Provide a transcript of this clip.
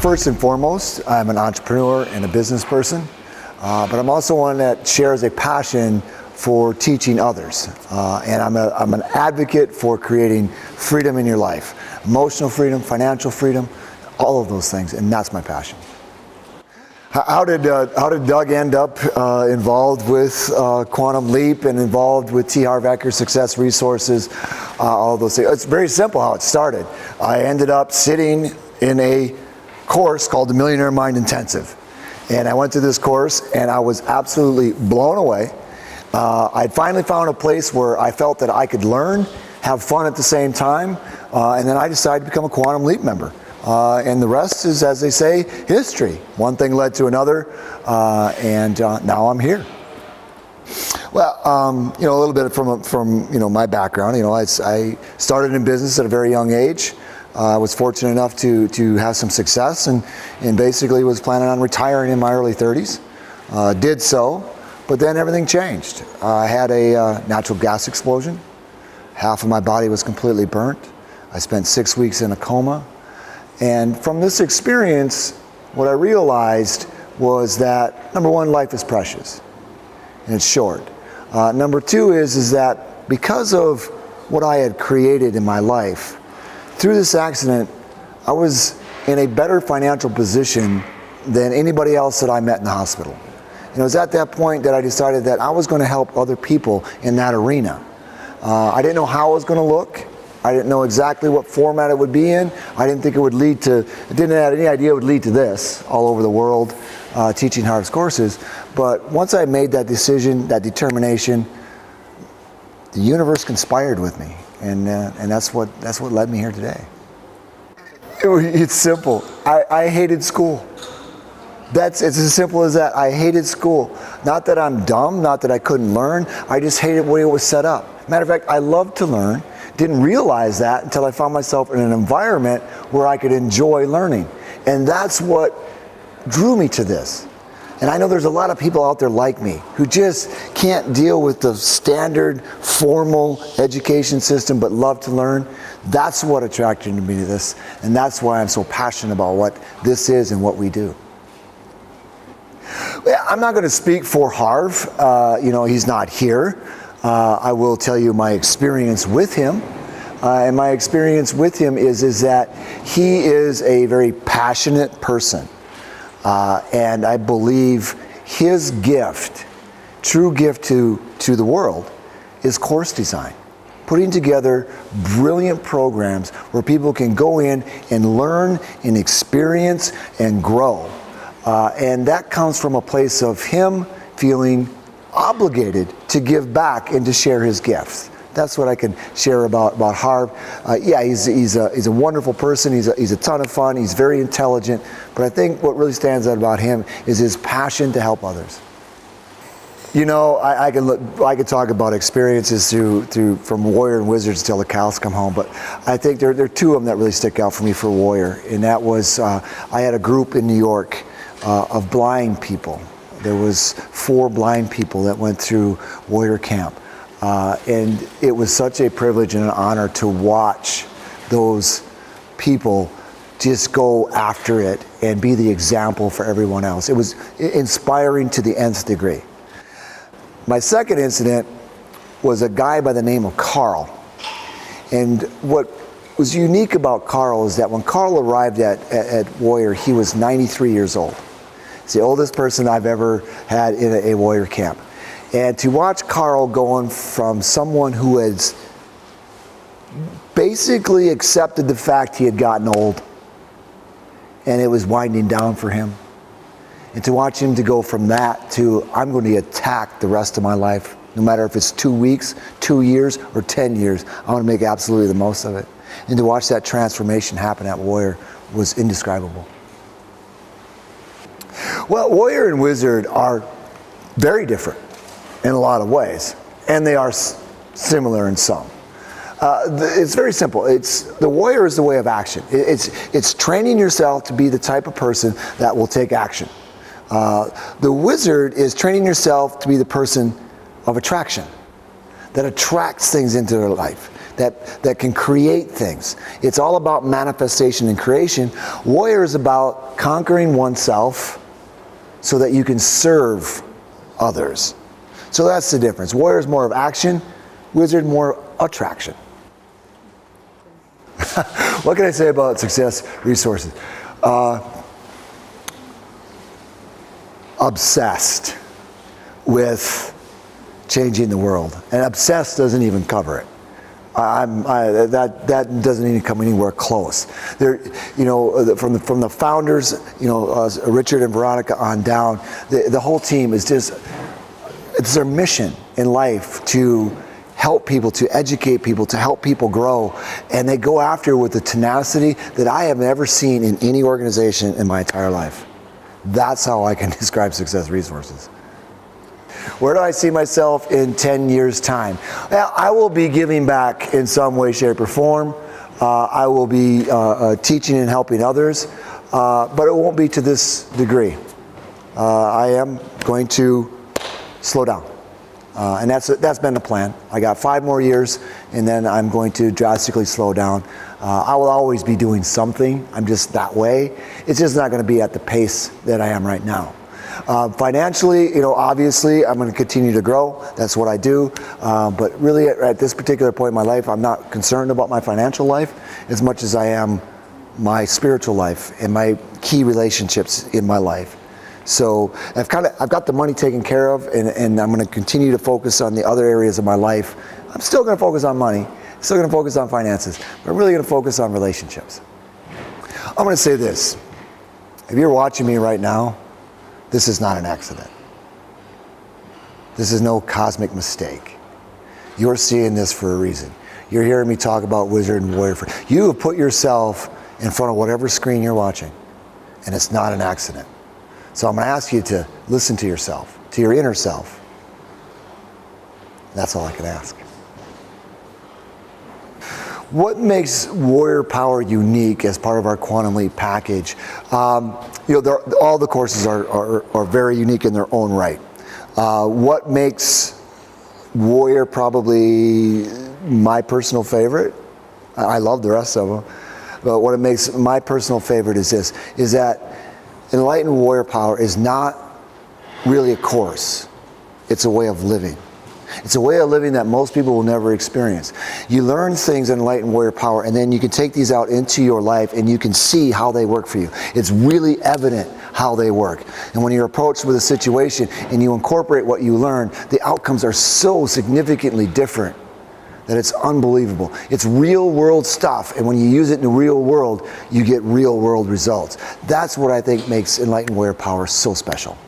First and foremost, I'm an entrepreneur and a business person, but I'm also one that shares a passion for teaching others. And I'm an advocate for creating freedom in your life. Emotional freedom, financial freedom, all of those things, and that's my passion. How did Doug end up involved with Quantum Leap and involved with T. Harv Eker Success Resources, all those things? It's very simple how it started. I ended up sitting in a course called the Millionaire Mind Intensive. And I went to this course and I was absolutely blown away. I'd finally found a place where I felt that I could learn, have fun at the same time, and then I decided to become a Quantum Leap member. And the rest is, as they say, history. One thing led to another, and now I'm here. Well, a little bit from my background. I started in business at a very young age. I was fortunate enough to have some success, and basically was planning on retiring in my early 30s. Did so, but then everything changed. I had a natural gas explosion. Half of my body was completely burnt. I spent 6 weeks in a coma. And from this experience, what I realized was that, number one, life is precious, and it's short. Number two is that because of what I had created in my life, through this accident, I was in a better financial position than anybody else that I met in the hospital. And it was at that point that I decided that I was going to help other people in that arena. I didn't know how it was going to look. I didn't know exactly what format it would be in. I didn't think it would lead to, I didn't have any idea it would lead to this all over the world, teaching Harv's courses. But once I made that decision, that determination, the universe conspired with me. And that's what led me here today. It's simple. I hated school. It's as simple as that. I hated school. Not that I'm dumb, not that I couldn't learn. I just hated the way it was set up. Matter of fact, I loved to learn. Didn't realize that until I found myself in an environment where I could enjoy learning. And that's what drew me to this. And I know there's a lot of people out there like me who just can't deal with the standard formal education system but love to learn. That's what attracted me to this, and that's why I'm so passionate about what this is and what we do. I'm not going to speak for Harv. He's not here. I will tell you my experience with him. And my experience with him is that he is a very passionate person. And I believe his gift, true gift to the world, is course design. Putting together brilliant programs where people can go in and learn and experience and grow. And that comes from a place of him feeling obligated to give back and to share his gifts. That's what I can share about Harv. He's a wonderful person. He's a ton of fun. He's very intelligent. But I think what really stands out about him is his passion to help others. I could talk about experiences from Warrior and Wizards till the cows come home. But I think there are two of them that really stick out for me for Warrior, and that was I had a group in New York of blind people. There was 4 blind people that went through Warrior Camp. And it was such a privilege and an honor to watch those people just go after it and be the example for everyone else. It was inspiring to the nth degree. My second incident was a guy by the name of Carl. And what was unique about Carl is that when Carl arrived at Warrior, he was 93 years old. He's the oldest person I've ever had in a Warrior camp. And to watch Carl going from someone who has basically accepted the fact he had gotten old and it was winding down for him, and to watch him to go from that to, I'm going to attack the rest of my life, no matter if it's 2 weeks, 2 years, or 10 years, I want to make absolutely the most of it. And to watch that transformation happen at Warrior was indescribable. Well, Warrior and Wizard are very different in a lot of ways, and they are similar in some. It's very simple. The Warrior is the way of action. It's training yourself to be the type of person that will take action. The Wizard is training yourself to be the person of attraction, that attracts things into their life, that can create things. It's all about manifestation and creation. Warrior is about conquering oneself so that you can serve others. So that's the difference. Warrior is more of action, wizard more attraction. What can I say about success resources? Obsessed with changing the world, and obsessed doesn't even cover it. That doesn't even come anywhere close. There, from the founders, Richard and Veronica on down, the whole team is just, it's their mission in life to help people, to educate people, to help people grow, and they go after it with a tenacity that I have never seen in any organization in my entire life. That's how I can describe Success Resources. Where do I see myself in 10 years' time? Well, I will be giving back in some way, shape, or form. I will be teaching and helping others, but it won't be to this degree. I am going to slow down. And that's been the plan. I got 5 more years, and then I'm going to drastically slow down. I will always be doing something. I'm just that way. It's just not going to be at the pace that I am right now. Financially, obviously, I'm going to continue to grow. That's what I do. But really, at this particular point in my life, I'm not concerned about my financial life as much as I am my spiritual life and my key relationships in my life. So I've got the money taken care of, and I'm going to continue to focus on the other areas of my life. I'm still going to focus on money, still going to focus on finances, but I'm really going to focus on relationships. I'm going to say this. If you're watching me right now, this is not an accident. This is no cosmic mistake. You're seeing this for a reason. You're hearing me talk about Wizard and Warrior. You have put yourself in front of whatever screen you're watching, and it's not an accident. So I'm going to ask you to listen to yourself, to your inner self. That's all I can ask. What makes Warrior Power unique as part of our Quantum Leap package? All the courses are very unique in their own right. What makes Warrior probably my personal favorite? I love the rest of them. But what it makes my personal favorite is this, is that Enlightened Warrior Power is not really a course. It's a way of living. It's a way of living that most people will never experience. You learn things in Enlightened Warrior Power, and then you can take these out into your life, and you can see how they work for you. It's really evident how they work. And when you're approached with a situation and you incorporate what you learn, the outcomes are so significantly different that it's unbelievable. It's real world stuff, and when you use it in the real world, you get real world results. That's what I think makes Enlightened Warrior Power so special.